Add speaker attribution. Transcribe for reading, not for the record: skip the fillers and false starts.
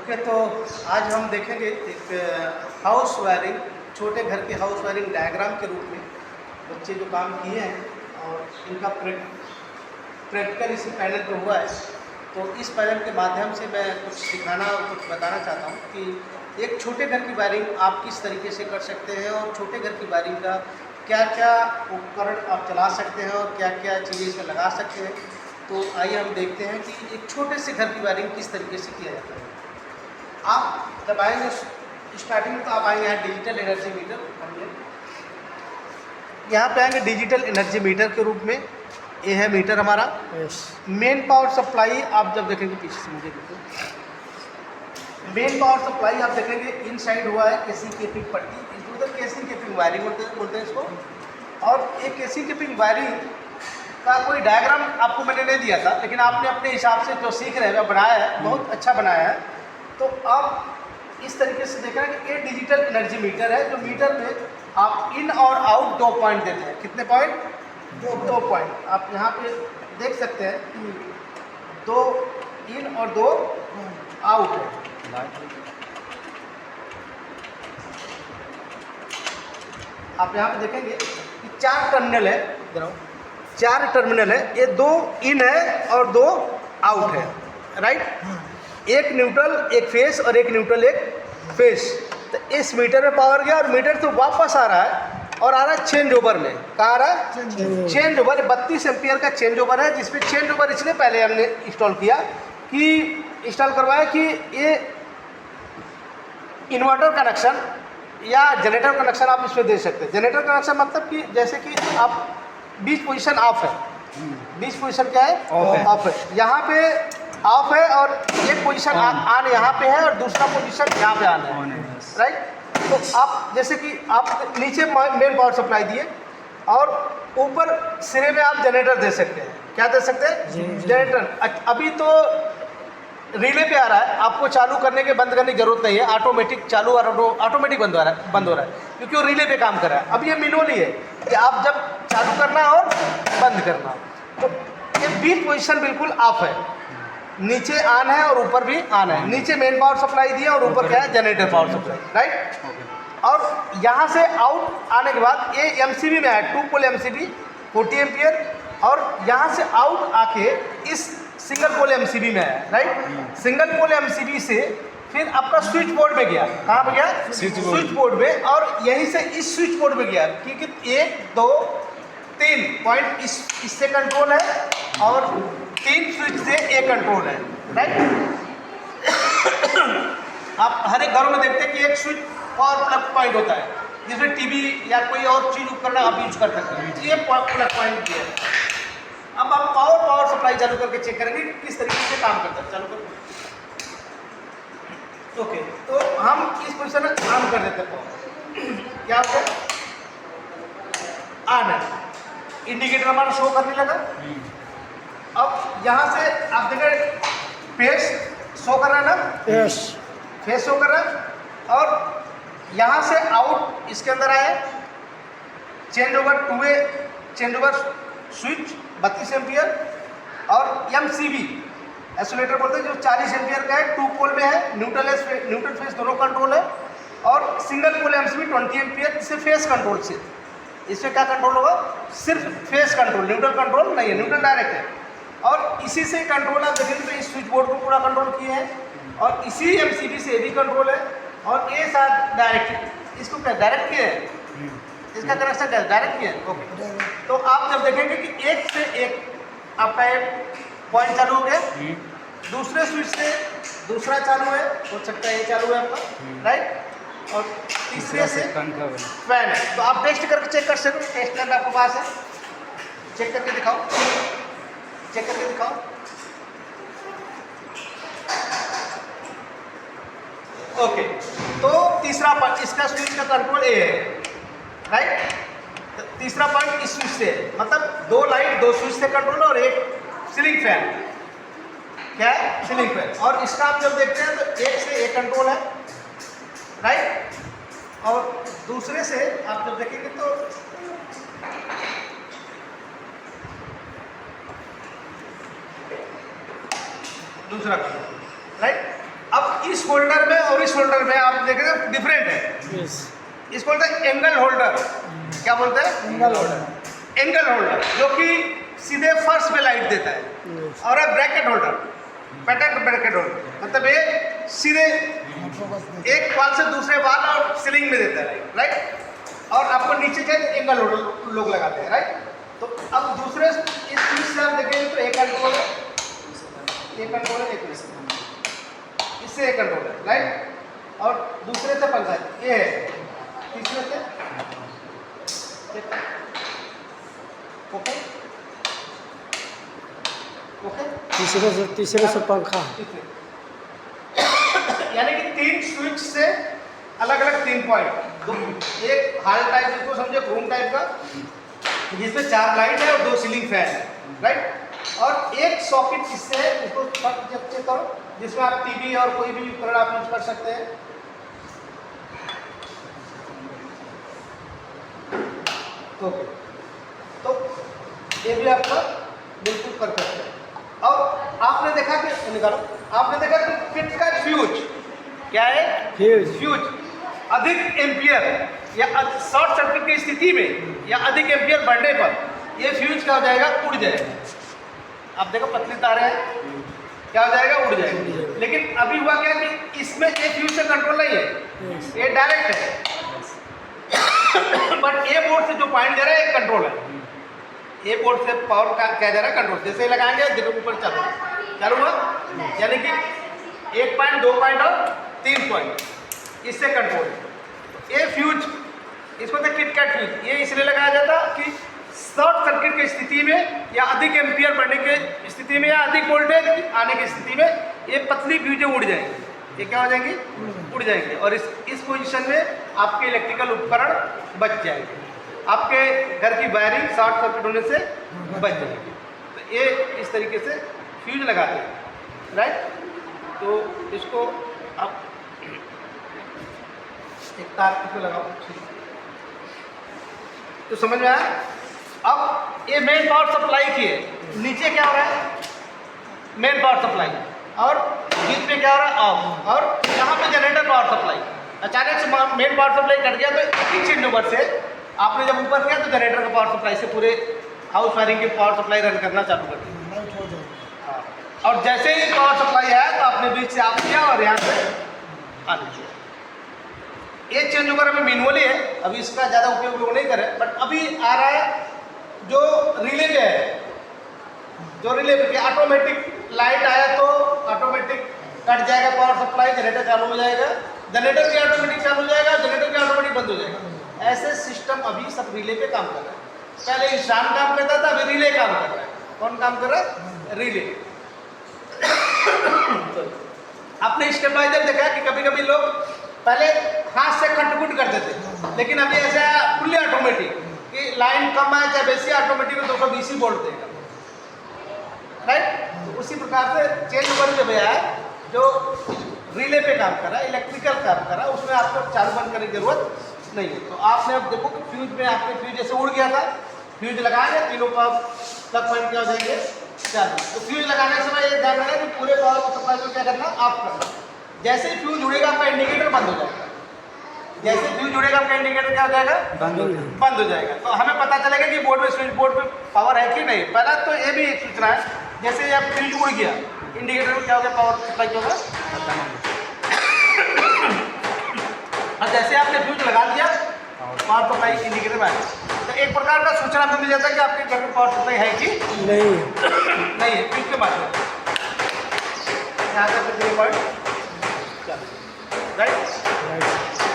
Speaker 1: Okay, तो आज हम देखेंगे एक हाउस वायरिंग, छोटे घर के हाउस वायरिंग डायग्राम के रूप में बच्चे जो काम किए हैं और इनका प्रैक्टिकल इसी पैनल पर हुआ है। तो इस पैनल के माध्यम से मैं कुछ सिखाना और कुछ बताना चाहता हूँ कि एक छोटे घर की वायरिंग आप किस तरीके से कर सकते हैं और छोटे घर की वायरिंग का क्या क्या उपकरण आप चला सकते हैं और क्या क्या चीज़ें इसमें लगा सकते हैं। तो आइए हम देखते हैं कि एक छोटे से घर की वायरिंग किस तरीके से किया जाता है। आप जब आएंगे स्टार्टिंग में तो आप आएंगे यहाँ डिजिटल एनर्जी मीटर, यहाँ पे आएंगे डिजिटल एनर्जी मीटर के रूप में। ये है मीटर हमारा। मेन पावर सप्लाई आप जब देखेंगे, पीछे से मुझे देखो, मेन पावर सप्लाई आप देखेंगे इन साइड हुआ है केसी केपिंग पट्टी, इधर केसी केपिंग वायरिंग बोलते हैं इसको। और एक केसी केपिंग वायरिंग का कोई डायग्राम आपको मैंने नहीं दिया था, लेकिन आपने अपने हिसाब से जो सीख रहे हैं बनाया है, बहुत अच्छा बनाया है। तो आप इस तरीके से देख रहे हैं कि ये डिजिटल एनर्जी मीटर है, जो मीटर में आप इन और आउट 2 पॉइंट देते हैं। कितने पॉइंट? 2 पॉइंट। आप यहाँ पे देख सकते हैं कि 2 इन और 2 आउट है। आप यहाँ पे देखेंगे कि 4 टर्मिनल है, 4 टर्मिनल है। ये 2 इन है और 2 आउट है, राइट। एक न्यूट्रल, एक फेस और एक न्यूट्रल, एक फेस। तो इस मीटर में पावर गया और मीटर से वापस आ रहा है और आ रहा है चेंज ओवर में। कहाँ आ रहा है? Change over. 32 एम्पियर का चेंज ओवर है, जिसमें चेंज ओवर इसलिए पहले हमने इंस्टॉल किया कि इंस्टॉल करवाया कि ये इन्वर्टर कनेक्शन या जनरेटर कनेक्शन आप इसमें दे सकते हैं। जनरेटर कनेक्शन मतलब कि जैसे कि आप 20 पोजीशन ऑफ है, 20 पोजीशन क्या है? ऑफ है। यहाँ पे ऑफ है और एक पोजीशन ऑन यहाँ पे है और दूसरा पोजीशन यहाँ पे ऑन है, राइट। तो आप जैसे कि आप नीचे मेन पावर सप्लाई दिए और ऊपर सिरे में आप जनरेटर दे सकते हैं। क्या दे सकते हैं? जनरेटर। अभी तो रिले पे आ रहा है, आपको चालू करने के बंद करने की जरूरत नहीं है, ऑटोमेटिक चालू और ऑटोमेटिक बंद हो रहा है क्योंकि वो रिले पे काम कर रहा है। अब ये मैनुअली है कि आप जब चालू करना है और बंद करना है। तो ये 20 पोजीशन बिल्कुल ऑफ है, नीचे ऑन है और ऊपर भी ऑन है। नीचे मेन पावर सप्लाई दिया और ऊपर क्या है? Generator power supply, right. और यहाँ से आउट आने के बाद ये एमसीबी में है, 2 पोल एमसीबी 40 एम्पियर, और यहाँ से आउट आके इस सिंगल पोल एमसीबी में है, राइट। सिंगल पोल एमसीबी से फिर आपका स्विच बोर्ड में गया। कहाँ पे गया? स्विच बोर्ड में। और यहीं से इस स्विच बोर्ड में गया क्योंकि 1 2 3 पॉइंट इससे कंट्रोल है और 3 स्विच से एक कंट्रोल है, राइट। आप हर एक घरों में देखते हैं कि एक स्विच पावर प्लग पॉइंट होता है, जिसमें टीवी या कोई और चीज उपकरण आप यूज कर सकते हैं। ये प्लग पॉइंट भी है। अब आप पावर सप्लाई चालू करके चेक करेंगे किस तरीके से काम करता है। चालू करो। ओके, तो हम इस पोजीशन में ऑन कर देते हैं। क्या हो गया? ऑन है, इंडिकेटर हमारा शो करने लगा। अब यहाँ से आप देखें फेस शो कर रहा है ना? यस, फेस शो कर रहा है। और यहाँ से आउट इसके अंदर आया चेंज ओवर 2 वे चेंज ओवर स्विच 32 एम्पियर और एमसीबी आइसोलेटर बोलते हैं, जो 40 एम्पियर का है, 2 पोल में है, न्यूट्रल फेस दोनों कंट्रोल है। और सिंगल पोल एमसीबी 20 एम्पियर, जिससे फेस कंट्रोल से इससे क्या कंट्रोल होगा? सिर्फ फेस कंट्रोल, न्यूट्रल कंट्रोल नहीं है, न्यूट्रल डायरेक्ट है। और इसी से कंट्रोल आप देखेंगे तो इस स्विच बोर्ड को पूरा कंट्रोल किए हैं और इसी एमसीबी से भी कंट्रोल है। और ये साथ डायरेक्ट, इसको क्या डायरेक्ट किए हैं? इसका कनेक्शन क्या डायरेक्ट किए हैं? ओके। तो आप जब देखेंगे कि एक से एक आपका एक पॉइंट चालू हो गया, दूसरे स्विच से दूसरा चालू है, हो सकता है ये चालू है आपका, राइट। और तीसरे से फैन है। तो आप टेस्ट करके चेक कर सकते हो। टेस्ट करना आपके पास है, चेक करके दिखाओ, चेक करके दिखाओ। ओके, तो तीसरा पॉइंट इसका स्विच का कंट्रोल ए है, राइट। तीसरा पॉइंट इस स्विच से है, मतलब 2 लाइट 2 स्विच से कंट्रोल और एक सीलिंग फैन। क्या है? Ceiling fan. और इसका आप जब देखते हैं तो एक से एक कंट्रोल है, राइट। और दूसरे से आप जब देखेंगे तो दूसरा कंट्रोल, राइट। अब इस होल्डर में और इस होल्डर में आप देखेंगे डिफरेंट है। इसको बोलते हैं एंगल होल्डर। क्या बोलते हैं?
Speaker 2: Angle holder.
Speaker 1: एंगल होल्डर, जो कि सीधे फर्श में लाइट देता है। और है ब्रैकेट होल्डर, ब्रैकेट होल्डर, मतलब ये सीधे एक वाल से दूसरे वाल और सीलिंग में देता है, राइट। और आपको नीचे के एंगल होल्डर लोग लगाते हैं, राइट। तो अब दूसरे इस चीज से आप देखेंगे तो एक कंट्रोल है, एक कंट्रोल है, एक इससे एक कंट्रोल है, राइट। और दूसरे से पंखा ये है, तीसरे से ओके ओके,
Speaker 2: तीसरे से पंखा।
Speaker 1: यानी कि 3 स्विच से अलग अलग 3 पॉइंट, एक हॉल टाइप जिसको समझे रूम टाइप का, जिसमें 4 लाइट है और 2 सीलिंग फैन है, राइट। और एक सॉकेट इससे है, इसको चेक करो, जिसमें आप टीवी और कोई भी उपकरण आप यूज कर सकते हैं। ओके, तो ये भी आपका बिल्कुल परफेक्ट है। और आपने देखा कि निकालो, आपने देखा कि किट का फ्यूज क्या है? फ्यूज अधिक एम्पियर या शॉर्ट सर्किट की स्थिति में या अधिक एम्पियर बढ़ने पर ये फ्यूज क्या हो जाएगा? उड़ जाएगा। आप देखो पतली तारे हैं, क्या हो जाएगा? उड़ जाएगा। लेकिन अभी हुआ क्या कि इसमें ये फ्यूज से कंट्रोल नहीं है, ये डायरेक्ट है। बट ए बोर्ड से जो पॉइंट दे रहा है एक कंट्रोल है, ए बोर्ड से पावर का क्या जा रहा है? कंट्रोल। जैसे ही लगाएंगे देखो ऊपर चालू हुआ, यानी कि 1 पॉइंट, 2 पॉइंट और 3 पॉइंट, इससे कंट्रोल है। ये फ्यूज, इसको तो किट कैट फ्यूज, ये इसलिए लगाया जाता कि शॉर्ट सर्किट की स्थिति में या अधिक एम्पियर बढ़ने की स्थिति में या अधिक वोल्टेज आने की स्थिति में ये पतली फ्यूजें उड़ जाएंगी। ये क्या हो जाएंगी? उड़ जाएंगे। और इस पोजीशन में आपके इलेक्ट्रिकल उपकरण बच जाएंगे, आपके घर की वायरिंग शॉर्ट सर्किट होने से बच जाएगी। तो ये इस तरीके से फ्यूज लगाते हैं, राइट। तो इसको आप एक तार को लगाओ, तो समझ में आया। अब ये मेन पावर सप्लाई की है, नीचे क्या हो रहा है? मेन पावर सप्लाई, और बीच में क्या हो रहा है? ऑफ। और यहाँ पे जनरेटर पावर सप्लाई। अचानक से मेन पावर सप्लाई कट गया तो एक चेंज ओवर से आपने जब ऊपर किया तो जनरेटर का पावर सप्लाई से पूरे हाउस वायरिंग की पावर सप्लाई रन करना चालू कर दी। हाँ, और जैसे ही पावर सप्लाई आया तो आपने बीच से ऑफ किया और यहाँ से ऑन किया। ये चेंज ओवर अभी मैनुअली है, अभी इसका ज़्यादा उपयोग लोग नहीं करें। बट अभी आ रहा है जो रिले पे है, जो रिले पे ऑटोमेटिक लाइट आया तो ऑटोमेटिक कट जाएगा पावर सप्लाई, जनरेटर चालू हो जाएगा, जनरेटर भी ऑटोमेटिक चालू हो जाएगा, जनरेटर भी ऑटोमेटिक बंद हो जाएगा। ऐसे सिस्टम अभी सब रिले पे काम कर रहा है। पहले इंसान काम करता था, अभी रिले काम कर रहा है। कौन काम कर रहा है? रिले। आपने स्टेबलाइजर देखा कि कभी कभी लोग पहले हाथ से खटखुट करते थे, लेकिन अभी ऐसा फुल्ली ऑटोमेटिक कि लाइन कम आए चाहे बेसी ऑटोमेटिक 220 वोल्ट देगा, राइट। तो उसी प्रकार से चेंज ओवर जो भैया है, जो रिले पे काम कर रहा है, इलेक्ट्रिकल काम कर रहा है, उसमें आपको चालू बंद करने की जरूरत नहीं है। तो आपने अब देखो कि फ्यूज में आपने फ्यूज जैसे उड़ गया था, फ्यूज लगाएंगे, तीनों का प्लग पॉइंट क्या हो जाएंगे? चालू। तो फ्यूज लगाने के समय ये ध्यान रखना कि पूरे पावर सप्लाई को क्या करना? ऑफ करना। जैसे ही फ्यूज उड़ेगा आपका इंडिकेटर बंद हो जाएगा। जैसे फ्यूज उड़ेगा आपका इंडिकेटर क्या हो जाएगा? बंद हो जाएगा। तो हमें पता चलेगा कि बोर्ड में, स्विच बोर्ड पे पावर है कि नहीं। पहला तो ये भी एक सूचना है, जैसे आप फ्यूज उड़ गया, इंडिकेटर में क्या हो गया? पावर सप्लाई क्या होगा? और जैसे आपने फ्यूज लगा दिया, पावर सप्लाई इंडिकेटर में आ गया। तो एक प्रकार का सूचना मिल जाता है कि आपके घर में पावर सप्लाई है कि नहीं है, फ्यूज के माध्यम से। यहाँ तक राइट।